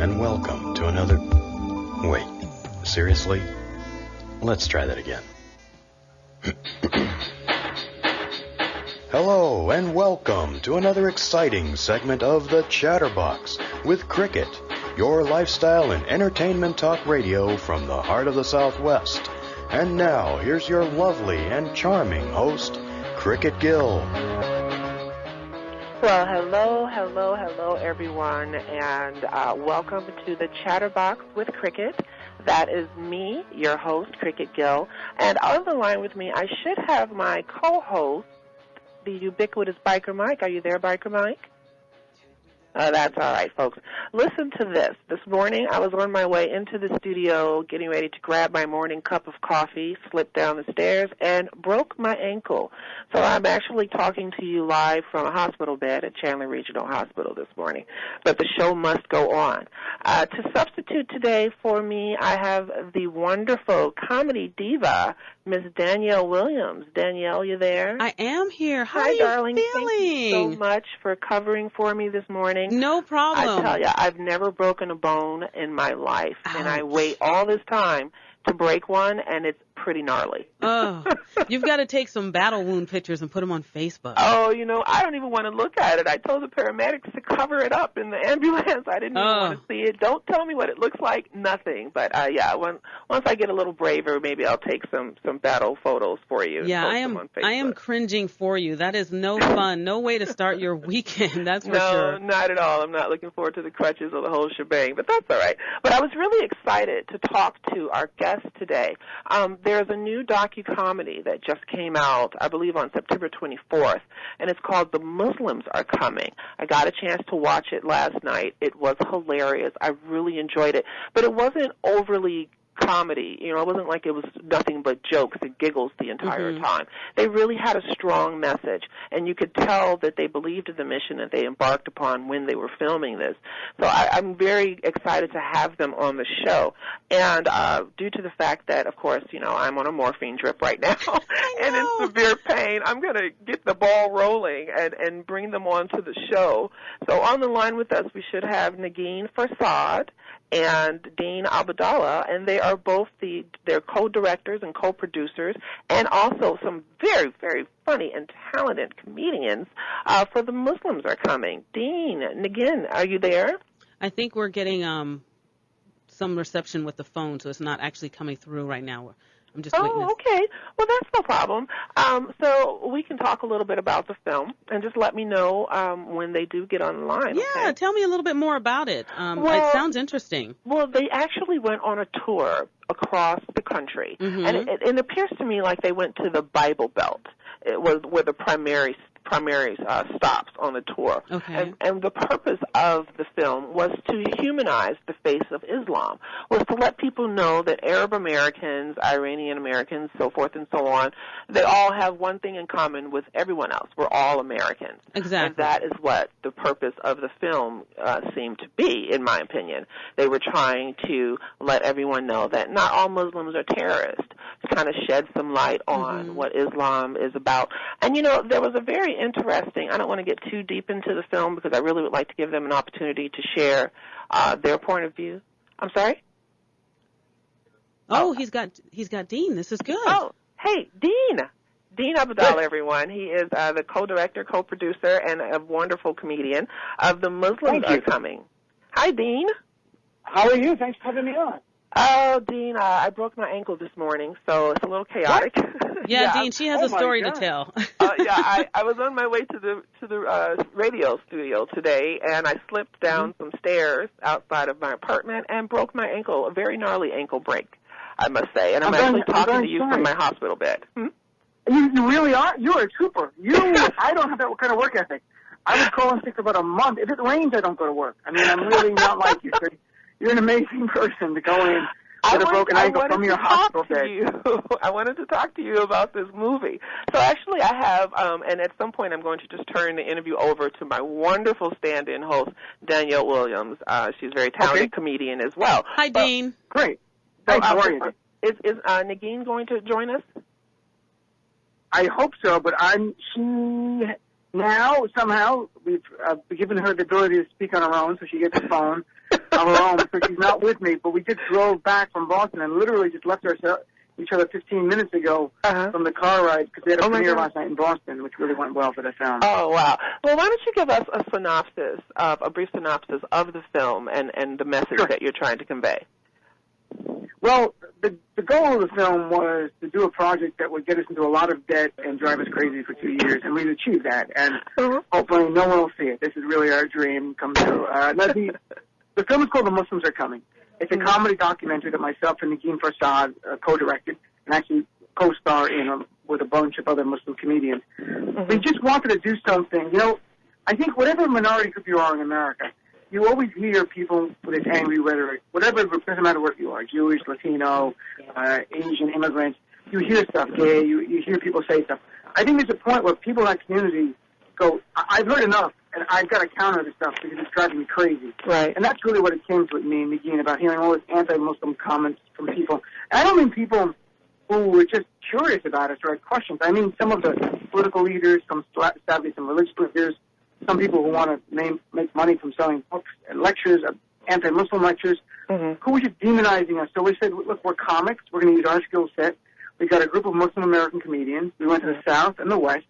and welcome to another... Wait, seriously? Let's try that again. Hello, and welcome to another exciting segment of the ChatterBox with Crickette, your lifestyle and entertainment talk radio from the heart of the Southwest. And now, here's your lovely and charming host, Crickette Gill. Well, hello, everyone, and welcome to the ChatterBox with Crickette. That is me, your host, Crickette Gill. And on the line with me, I should have my co-host, the ubiquitous Biker Mike. Are you there, Biker Mike? That's all right, folks. Listen to this. This morning, I was on my way into the studio, getting ready to grab my morning cup of coffee, slipped down the stairs, and broke my ankle. So I'm actually talking to you live from a hospital bed at Chandler Regional Hospital this morning. But the show must go on. To substitute today for me, I have the wonderful comedy diva, Miss Danielle Williams. Danielle, you there? I am here. How Hi, are you darling. feeling? Thank you so much for covering for me this morning. No problem. I tell you, I've never broken a bone in my life, Ouch. and I wait all this time to break one, and it's pretty gnarly. Oh, you've got to take some battle wound pictures and put them on Facebook. Oh, you know, I don't even want to look at it. I told the paramedics to cover it up in the ambulance. I didn't even want to see it. Don't tell me what it looks like. Nothing. But, yeah, once I get a little braver, maybe I'll take some battle photos for you. Yeah, I am cringing for you. That is no fun. No way to start your weekend, that's for sure. No, not at all. I'm not looking forward to the crutches or the whole shebang, but that's all right. But I was really excited to talk to our guest today. There's a new docu-comedy that just came out, I believe, on September 24th, and it's called The Muslims Are Coming. I got a chance to watch it last night. It was hilarious. I really enjoyed it, but it wasn't overly comedy. You know, it wasn't like it was nothing but jokes and giggles the entire time. They really had a strong message, and you could tell that they believed in the mission that they embarked upon when they were filming this. So I'm very excited to have them on the show. And due to the fact that, of course, you know, I'm on a morphine drip right now and in severe pain, I'm going to get the ball rolling and bring them on to the show. So on the line with us, we should have Negin Farsad and Dean Obeidallah, and they are both they're co-directors and co-producers, and also some very, very funny and talented comedians for The Muslims Are Coming. Dean, Negin, are you there? I think we're getting some reception with the phone, so it's not actually coming through right now. I'm just waiting. Oh, okay. Well, that's no problem. So we can talk a little bit about the film, and just let me know when they do get on the line. Yeah, okay? Tell me a little bit more about it. It sounds interesting. Well, they actually went on a tour across the country, and it appears to me like they went to the Bible Belt. It was where the primary stops on the tour. Okay. And the purpose of the film was to humanize the face of Islam, was to let people know that Arab Americans, Iranian Americans, so forth and so on, they all have one thing in common with everyone else. We're all Americans. Exactly. And that is what the purpose of the film seemed to be, in my opinion. They were trying to let everyone know that not all Muslims are terrorists, to kind of shed some light on what Islam is about. And, you know, there was a very interesting, I don't want to get too deep into the film because I really would like to give them an opportunity to share their point of view. I'm sorry? Oh, he's got Dean. This is good. Oh, hey, Dean Obeidallah, everyone. He is the co-director, co-producer, and a wonderful comedian of The Muslims Are Coming. Hi, Dean. How are you? Thanks for having me on. Oh, Dean, I broke my ankle this morning, so it's a little chaotic. Yeah, Dean, she has a story to tell. I was on my way to the radio studio today, and I slipped down some stairs outside of my apartment and broke my ankle, a very gnarly ankle break, I must say. And I'm actually talking to you from my hospital bed. You really are? You're a trooper. I don't have that kind of work ethic. I would call in sick for about a month. If it rains, I don't go to work. I mean, I'm really not like you. So you're an amazing person to go in with a broken ankle from your hospital bed. I wanted to talk to you about this movie. So actually I have, and at some point I'm going to just turn the interview over to my wonderful stand-in host, Danielle Williams. She's a very talented comedian as well. Hi, Dean. Great. Thanks. How are you? Is Negin going to join us? I hope so, but now somehow we've given her the ability to speak on her own, so she gets a phone. of her own, so she's not with me. But we just drove back from Boston and literally just left each other 15 minutes ago from the car ride because they had a premiere last night in Boston, which really went well for the film. Oh, wow. Well, why don't you give us a brief synopsis of the film and the message that you're trying to convey? Well, the goal of the film was to do a project that would get us into a lot of debt and drive us crazy for 2 years, and we've achieved that. And hopefully no one will see it. This is really our dream come true. The film is called The Muslims Are Coming. It's a comedy documentary that myself and Negin Farsad co-directed and actually co-star in with a bunch of other Muslim comedians. We just wanted to do something. You know, I think whatever minority group you are in America, you always hear people with this angry rhetoric. Whatever, it doesn't matter what you are, Jewish, Latino, Asian, immigrants. You hear stuff, gay, you hear people say stuff. I think there's a point where people in that community go, I've heard enough, and I've got to counter this stuff because it's driving me crazy. Right. And that's really what it came to with me and Negin, about hearing all this anti-Muslim comments from people. And I don't mean people who were just curious about us or had questions. I mean some of the political leaders, sadly some religious leaders, some people who want to make money from selling books and lectures, anti-Muslim lectures, who were just demonizing us. So we said, look, we're comics. We're going to use our skill set. We've got a group of Muslim-American comedians. We went to the South and the West,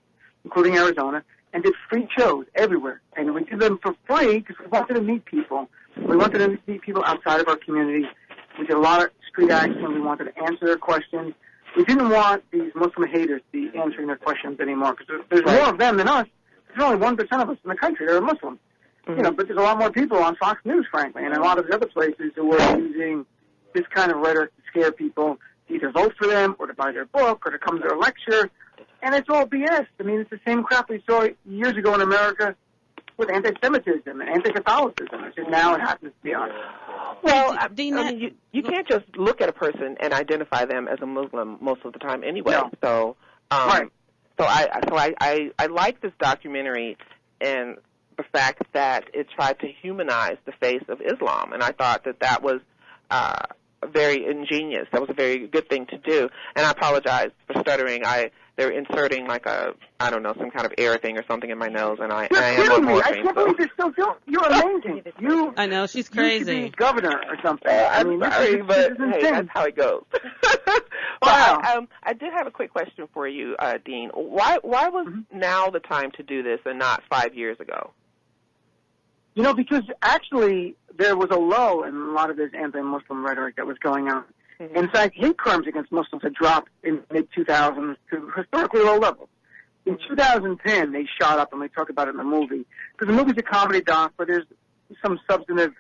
including Arizona, and did free shows everywhere. And we did them for free because we wanted to meet people. We wanted to meet people outside of our community. We did a lot of street action. We wanted to answer their questions. We didn't want these Muslim haters to be answering their questions anymore because there's more of them than us. There's only 1% of us in the country that are Muslim. You know, but there's a lot more people on Fox News, frankly, and a lot of the other places who are using this kind of rhetoric to scare people to either vote for them or to buy their book or to come to their lecture. And it's all BS. I mean, it's the same crap we saw years ago in America with anti-Semitism and anti-Catholicism. It's just now it happens to be on. Well, I mean, you can't just look at a person and identify them as a Muslim most of the time anyway. No. So, right. So I like this documentary and the fact that it tried to humanize the face of Islam, and I thought that was very ingenious. That was a very good thing to do. And I apologize for stuttering. They're inserting some kind of air thing or something in my nose, and I am on morphine. I can't believe you're still doing. You're amazing. I know, she's crazy. You should be governor or something. I'm sorry, but hey, that's how it goes. Wow. I did have a quick question for you, Dean. Why was now the time to do this and not 5 years ago? You know, because actually there was a lull in a lot of this anti-Muslim rhetoric that was going on. In fact, hate crimes against Muslims had dropped in mid-2000s to historically low levels. In 2010, they shot up, and we talk about it in the movie, because the movie's a comedy doc, but there's some substantive,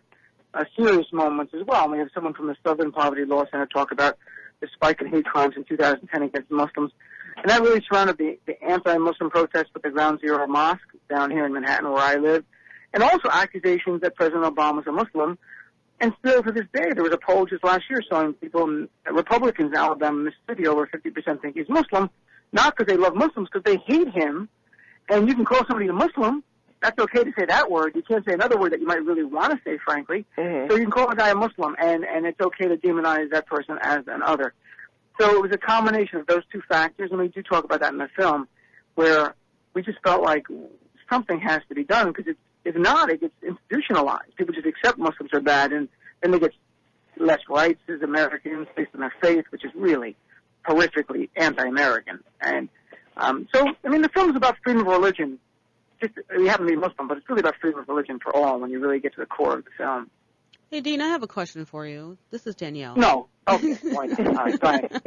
serious moments as well. And we have someone from the Southern Poverty Law Center talk about the spike in hate crimes in 2010 against Muslims. And that really surrounded the anti-Muslim protests with the Ground Zero Mosque down here in Manhattan where I live, and also accusations that President Obama is a Muslim. And still to this day, there was a poll just last year showing people, Republicans in Alabama and Mississippi, over 50% think he's Muslim, not because they love Muslims, because they hate him. And you can call somebody a Muslim. That's okay to say that word. You can't say another word that you might really want to say, frankly. So you can call a guy a Muslim, and it's okay to demonize that person as an other. So it was a combination of those two factors, and we do talk about that in the film, where we just felt like something has to be done, because if not, it gets institutionalized. People just accept Muslims are bad, and then they get less rights as Americans based on their faith, which is really horrifically anti-American. And so, I mean, the film is about freedom of religion. You happen to be Muslim, but it's really about freedom of religion for all when you really get to the core of the film. Hey, Dean, I have a question for you. This is Danielle. No. Okay. All right, go ahead.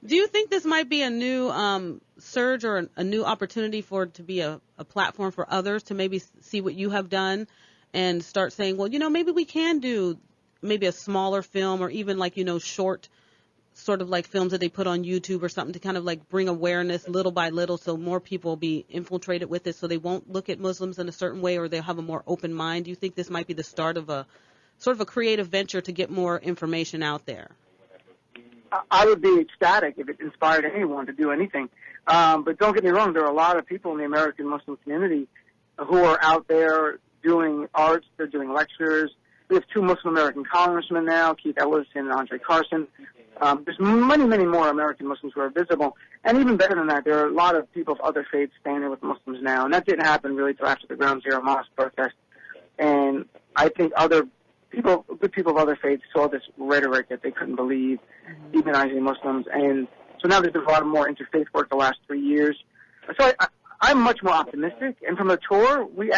Do you think this might be a new surge or a new opportunity for it to be a platform for others to maybe see what you have done and start saying, well, maybe we can do maybe a smaller film or even short sort of like films that they put on YouTube or something to kind of like bring awareness little by little so more people will be infiltrated with it so they won't look at Muslims in a certain way or they'll have a more open mind? Do you think this might be the start of a sort of a creative venture to get more information out there? I would be ecstatic if it inspired anyone to do anything. But don't get me wrong, there are a lot of people in the American Muslim community who are out there doing arts, they're doing lectures. We have 2 Muslim American congressmen now, Keith Ellison and Andre Carson. There's many, many more American Muslims who are visible. And even better than that, there are a lot of people of other faiths standing with Muslims now. And that didn't happen really until after the Ground Zero Mosque protest. And I think other good people of other faiths saw this rhetoric that they couldn't believe, demonizing Muslims, and so now there's been a lot more interfaith work the last 3 years. So I'm much more optimistic, and from the tour, we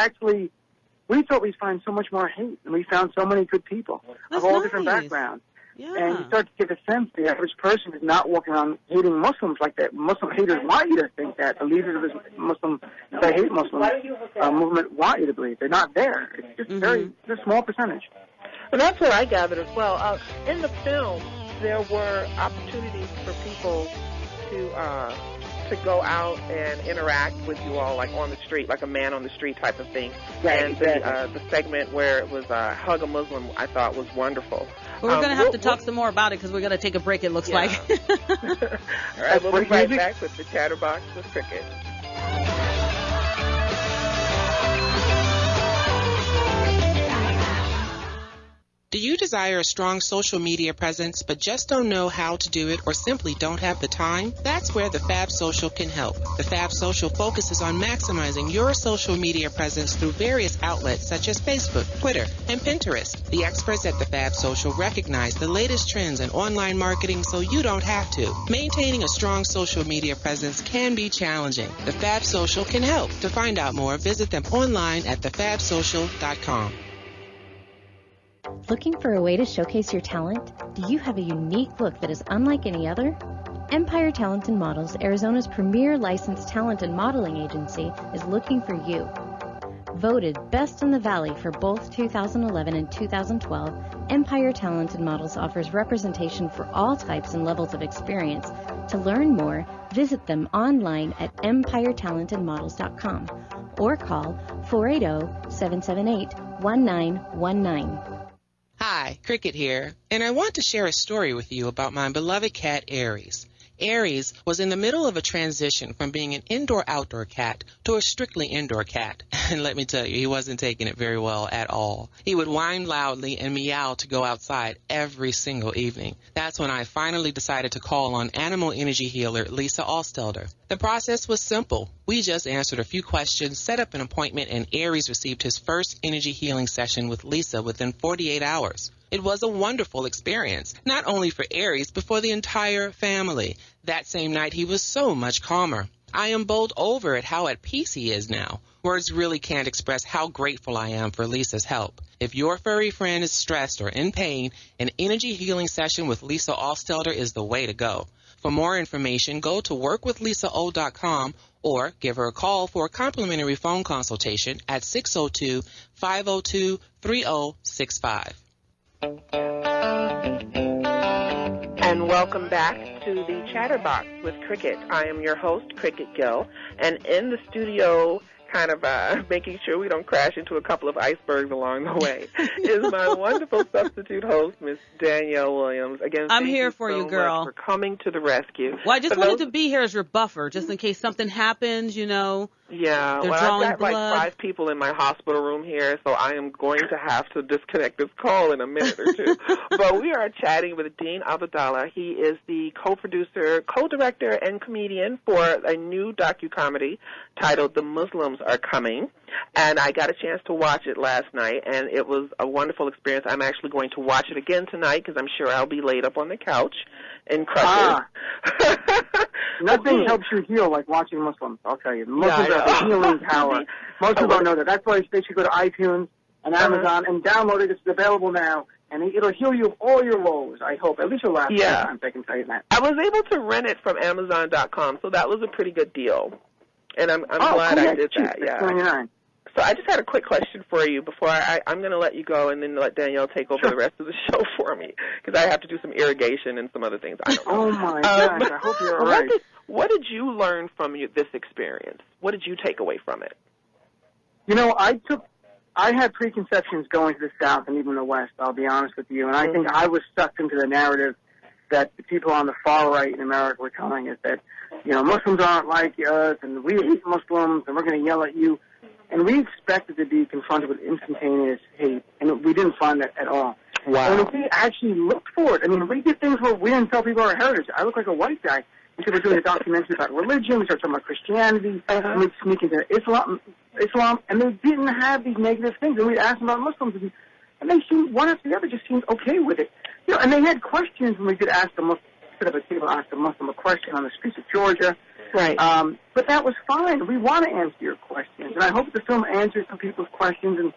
thought we'd find so much more hate, and we found so many good people of all different backgrounds. Yeah. And you start to get a sense the average person is not walking around hating Muslims like that. Muslim haters want you to think that. The leaders of this Muslim, they hate Muslims movement want you to believe. They're not there. It's just it's a small percentage. And that's what I gathered as well. In the film, there were opportunities for people to go out and interact with you all, like on the street, like a man on the street type of thing. Right, and the segment where it was Hug a Muslim, I thought was wonderful. Well, we're going to have to talk some more about it because we're going to take a break, it looks like. All right, we'll be right back with the ChatterBox with Crickette. Do you desire a strong social media presence but just don't know how to do it or simply don't have the time? That's where the Fab Social can help. The Fab Social focuses on maximizing your social media presence through various outlets such as Facebook, Twitter, and Pinterest. The experts at the Fab Social recognize the latest trends in online marketing so you don't have to. Maintaining a strong social media presence can be challenging. The Fab Social can help. To find out more, visit them online at thefabsocial.com. Looking for a way to showcase your talent? Do you have a unique look that is unlike any other? Empire Talent and Models, Arizona's premier licensed talent and modeling agency, is looking for you. Voted Best in the Valley for both 2011 and 2012, Empire Talent and Models offers representation for all types and levels of experience. To learn more, visit them online at empiretalentandmodels.com or call 480-778-1919. Hi, Crickette here, and I want to share a story with you about my beloved cat, Aries. Aries was in the middle of a transition from being an indoor-outdoor cat to a strictly indoor cat. And let me tell you, he wasn't taking it very well at all. He would whine loudly and meow to go outside every single evening. That's when I finally decided to call on animal energy healer Lisa Alstelder. The process was simple. We just answered a few questions, set up an appointment, and Aries received his first energy healing session with Lisa within 48 hours. It was a wonderful experience, not only for Aries, but for the entire family. That same night, he was so much calmer. I am bowled over at how at peace he is now. Words really can't express how grateful I am for Lisa's help. If your furry friend is stressed or in pain, an energy healing session with Lisa Alstelder is the way to go. For more information, go to workwithlisao.com or give her a call for a complimentary phone consultation at 602-502-3065. And welcome back to the ChatterBox with Crickette. I am your host, Crickette Gill, and in the studio, kind of making sure we don't crash into a couple of icebergs along the way, is my wonderful substitute host, Miss Danielle Williams. Again, I'm here for you, girl. For coming to the rescue. Well, I just wanted to be here as your buffer, just in case something happens, you know. Yeah, They're well, drawing I've got blood. like 5 people in my hospital room here, so I am going to have to disconnect this call in a minute or two. But we are chatting with Dean Obeidallah. He is the co-producer, co-director, and comedian for a new docu-comedy titled The Muslims Are Coming. And I got a chance to watch it last night, and it was a wonderful experience. I'm actually going to watch it again tonight because I'm sure I'll be laid up on the couch in crutches. Nothing helps you heal like watching Muslims, I'll tell you. The Muslims have a healing power. Most people don't know that. That's why they should go to iTunes and Amazon and download it. It's available now, and it'll heal you of all your woes, I hope. At least your last time, I can tell you that. I was able to rent it from Amazon.com, so that was a pretty good deal. And I'm glad I did that. Yeah. $29. So I just had a quick question for you before I'm going to let you go and then let Danielle take over the rest of the show for me because I have to do some irrigation and some other things. I don't know. Oh, my gosh. I hope you're all right. What did you learn from this experience? What did you take away from it? You know, I had preconceptions going to the South and even the West, I'll be honest with you, and I think I was sucked into the narrative that the people on the far right in America were telling us that, you know, Muslims aren't like us and we hate Muslims and we're going to yell at you. And we expected to be confronted with instantaneous hate, and we didn't find that at all. Wow. And if we actually looked for it, I mean, we did things where we didn't tell people our heritage. I look like a white guy. And people were doing a documentary about religion. We started talking about Christianity. And we'd sneak into Islam, and they didn't have these negative things. And we'd ask them about Muslims, and and they seemed, one after the other, just seemed okay with it. You know, and they had questions when we could ask the Muslim, set up a table, ask a Muslim a question on the streets of Georgia. Right. But that was fine. We want to answer your questions, and I hope the film answers some people's questions. And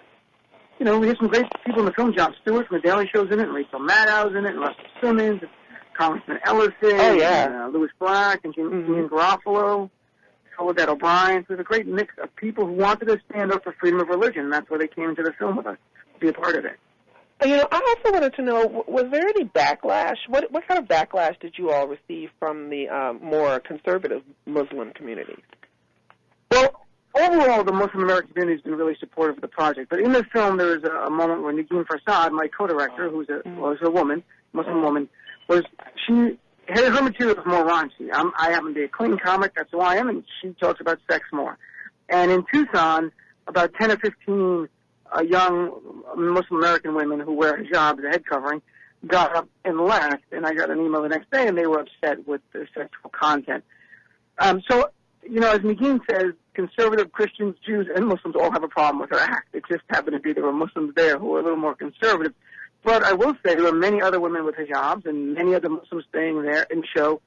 you know, we have some great people in the film. John Stewart from The Daily Show's in it, and Rachel Maddow's in it, and Russell Simmons, and Congressman Ellison, and Louis Black, and Jean Garofalo, Soledad O'Brien. So there's a great mix of people who wanted to stand up for freedom of religion, and that's why they came into the film with us to be a part of it. You know, I also wanted to know, was there any backlash? What kind of backlash did you all receive from the more conservative Muslim community? Well, overall, the Muslim American community has been really supportive of the project. But in the film, there was a moment where Negin Farsad, my co-director, who's a woman, Muslim woman, her material was more raunchy. I happen to be a clean comic, that's who I am, and she talks about sex more. And in Tucson, about 10 or 15 young Muslim American women who wear hijab as a head covering got up and left, and I got an email the next day, and they were upset with the sexual content. So, you know, as Negin says, conservative Christians, Jews, and Muslims all have a problem with her act. It just happened to be there were Muslims there who were a little more conservative. But I will say there were many other women with hijabs and many other Muslims staying there in the show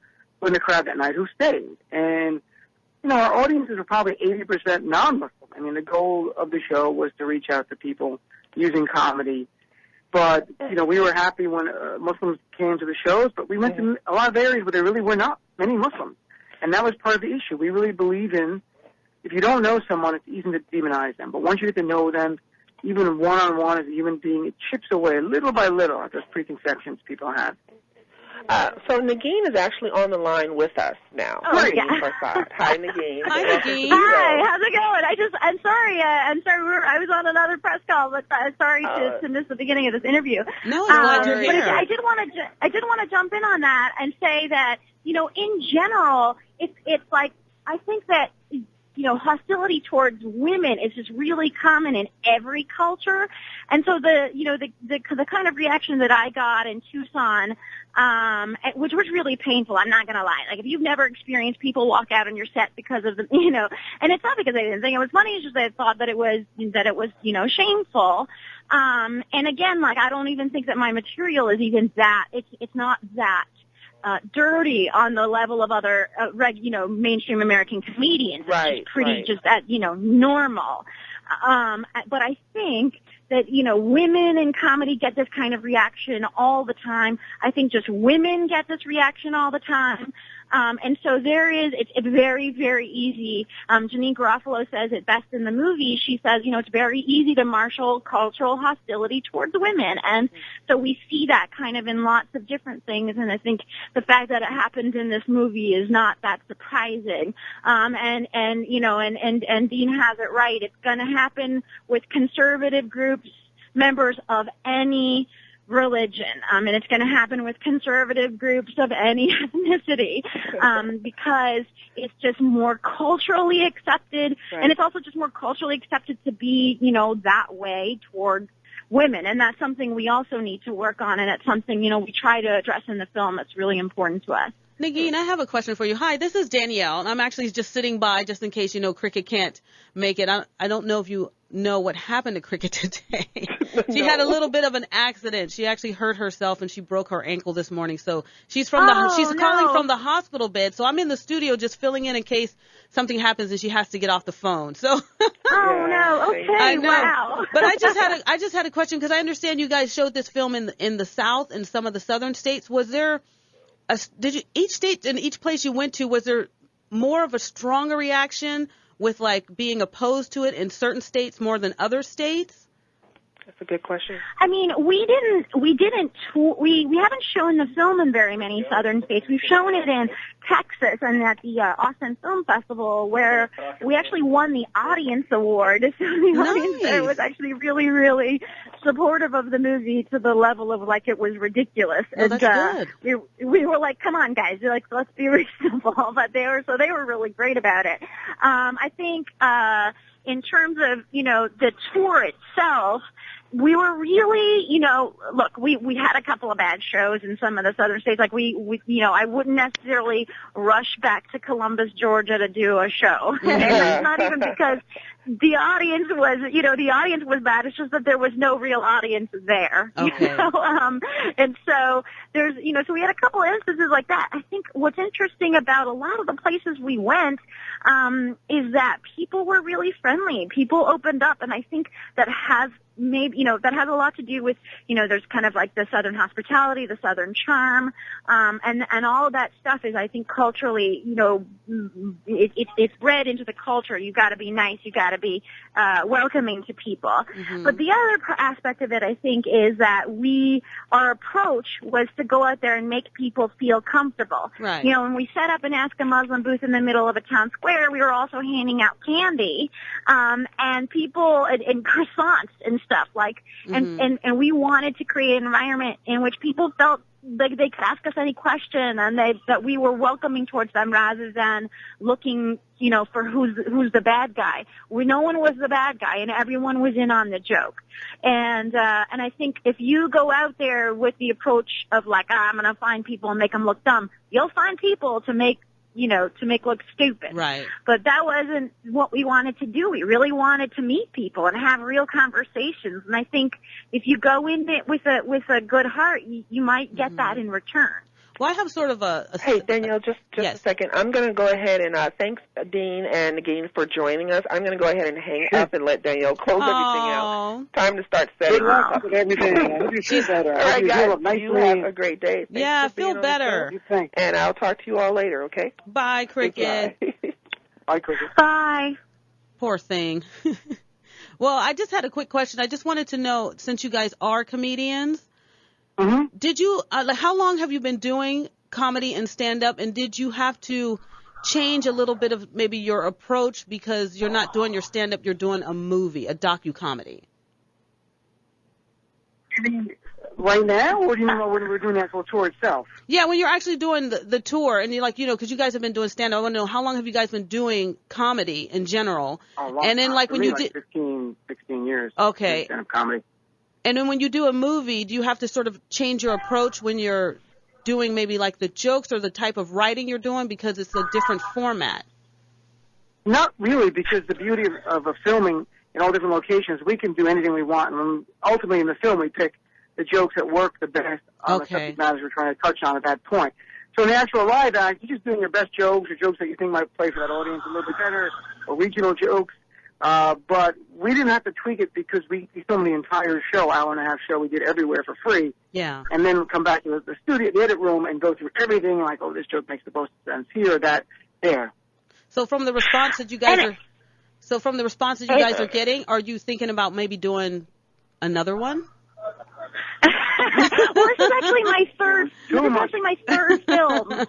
in the crowd that night who stayed. And, you know, our audiences are probably 80% non-Muslim. I mean, the goal of the show was to reach out to people using comedy. But, you know, we were happy when Muslims came to the shows, but we went to a lot of areas where there really were not many Muslims. And that was part of the issue. We really believe in, if you don't know someone, it's easy to demonize them. But once you get to know them, even one-on-one as a human being, it chips away little by little at those preconceptions people have. So Negin is actually on the line with us now. Oh, Negin yeah. Farsad. Hi, Negin. Hi, Negin. Hi, how's it going? I'm sorry. I was on another press call, but sorry to miss the beginning of this interview. No, I'm glad you're here. I did want to jump in on that and say that, you know, in general, it's like, I think that, you know, hostility towards women is just really common in every culture. And so the kind of reaction that I got in Tucson, which was really painful, I'm not going to lie. Like, if you've never experienced people walk out on your set because of the, you know, and it's not because they didn't think it was funny, it's just they thought that it was, you know, shameful. And again, like, I don't even think that my material is even that, it's not that dirty on the level of other, you know, mainstream American comedians. Right, it's just pretty right. just, you know, normal. But I think that, you know, women in comedy get this kind of reaction all the time. I think just women get this reaction all the time. And so it's very, very easy. Jeanine Garofalo says it best in the movie. She says, you know, it's very easy to marshal cultural hostility towards women. And so we see that kind of in lots of different things. And I think the fact that it happens in this movie is not that surprising. And you know, and Dean has it right. It's going to happen with conservative groups, members of any religion, and it's going to happen with conservative groups of any ethnicity, because it's just more culturally accepted, right. And it's also just more culturally accepted to be, you know, that way towards women, and that's something we also need to work on, and it's something, you know, we try to address in the film that's really important to us. Negin, I have a question for you. Hi, this is Danielle, and I'm actually just sitting by just in case, you know, Crickette can't make it. I don't know if you know what happened to Crickette today. She had a little bit of an accident. She actually hurt herself, and she broke her ankle this morning. So she's calling from the hospital bed. So I'm in the studio just filling in case something happens and she has to get off the phone. So oh no, okay, I know. Wow. But I just had a question, because I understand you guys showed this film in the South and some of the southern states. Was there each state and each place you went to, was there more of a stronger reaction with, like, being opposed to it in certain states more than other states? That's a good question. I mean, we haven't shown the film in very many southern states. We've shown it in Texas and at the Austin Film Festival, where we actually won the audience award. So the audience there was actually really, really supportive of the movie, to the level of, like, it was ridiculous. Oh, that's good. We were like, come on, guys, like, let's be reasonable. But they were really great about it. I think in terms of, you know, the tour itself, we were really, you know, look, we had a couple of bad shows in some of the southern states. Like, we you know, I wouldn't necessarily rush back to Columbus, Georgia to do a show. And it's not even because the audience was bad. It's just that there was no real audience there. Okay. And so so we had a couple of instances like that. I think what's interesting about a lot of the places we went, is that people were really friendly. People opened up, and I think that has that has a lot to do with, there's kind of like the Southern hospitality, the Southern charm, and all of that stuff is, I think, culturally, it's bred into the culture. You got to be nice. You got to be welcoming to people. Mm-hmm. But the other aspect of it, I think, is that our approach was to go out there and make people feel comfortable. Right. When we set up an Ask a Muslim booth in the middle of a town square, we were also handing out candy, and people and croissants and stuff and we wanted to create an environment in which people felt like they could ask us any question and that we were welcoming towards them rather than looking, for who's the bad guy. No one was the bad guy, and everyone was in on the joke. And I think if you go out there with the approach of I'm going to find people and make them look dumb, you'll find people to make look stupid. Right. But that wasn't what we wanted to do. We really wanted to meet people and have real conversations. And I think if you go in it with a good heart, you might get that in return. Well, I have sort of Hey, Danielle, just yes. a second. I'm going to go ahead and thanks, Dean and Negin, for joining us. I'm going to go ahead and hang up and let Danielle close everything out. Time to start setting Good luck with everything. I hope you feel better. All right, guys. You have a great day. Thanks I for feel being better. And I'll talk to you all later, okay? Bye, Cricket. Bye, Cricket. Bye. Poor thing. Well, I just had a quick question. I just wanted to know, since you guys are comedians, did you, how long have you been doing comedy and stand-up, and did you have to change a little bit of maybe your approach because you're not doing your stand-up, you're doing a movie, a docu-comedy? You mean right now, or do you mean when we're doing the actual tour itself? Yeah, when you're actually doing the tour, and you're like, because you guys have been doing stand-up, I want to know, how long have you guys been doing comedy in general? A long and then, time. when you did 15, 16 years. Okay. Stand-up comedy. And then when you do a movie, do you have to sort of change your approach when you're doing maybe like the jokes or the type of writing you're doing because it's a different format? Not really, because the beauty of a filming in all different locations, we can do anything we want. And ultimately in the film, we pick the jokes that work the best on the subject matters we're trying to touch on at that point. So in the actual live act, you're just doing your best jokes or jokes that you think might play for that audience a little bit better, or regional jokes. But we didn't have to tweak it because we filmed the entire show, hour-and-a-half show. We did everywhere for free. Yeah. And then come back to the studio, the edit room, and go through everything like, this joke makes the most sense here, that, there. So from the response that you guys are getting, are you thinking about maybe doing another one? Well, this is actually my third film.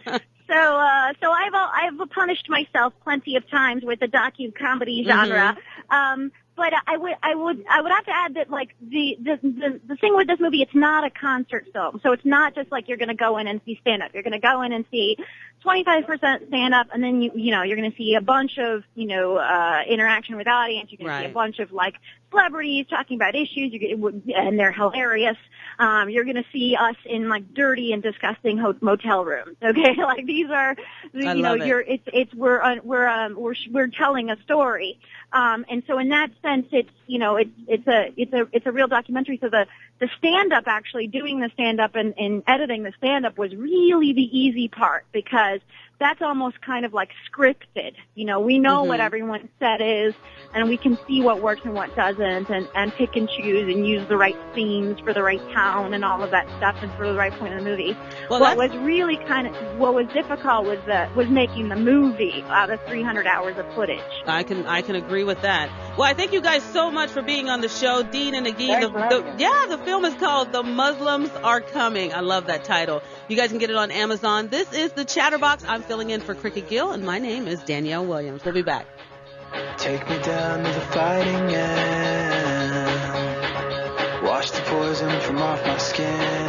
So I've punished myself plenty of times with the docu-comedy genre. But I would have to add that the thing with this movie, it's not a concert film. So it's not just like you're going to go in and see stand up. You're going to go in and see 25% stand up, and then you're going to see a bunch of interaction with the audience. You're going to see a bunch of celebrities talking about issues, and they're hilarious. You're going to see us in dirty and disgusting motel rooms. Okay, these are, we're telling a story. And so in that sense, it's a real documentary. So the stand up, actually doing the stand up and editing the stand up was really the easy part, because that's almost kind of scripted. We know what everyone's set is, and we can see what works and what doesn't, and pick and choose and use the right scenes for the right town and all of that stuff, and for the right point in the movie. Well, what was difficult was making the movie out of 300 hours of footage. I can agree with that. Well, I thank you guys so much for being on the show, Dean and Negin. The film is called The Muslims Are Coming. I love that title. You guys can get it on Amazon. This is the ChatterBox. I'm filling in for Cricket Gill, and my name is Danielle Williams. We'll be back. Take me down to the fighting end. Wash the poison from off my skin.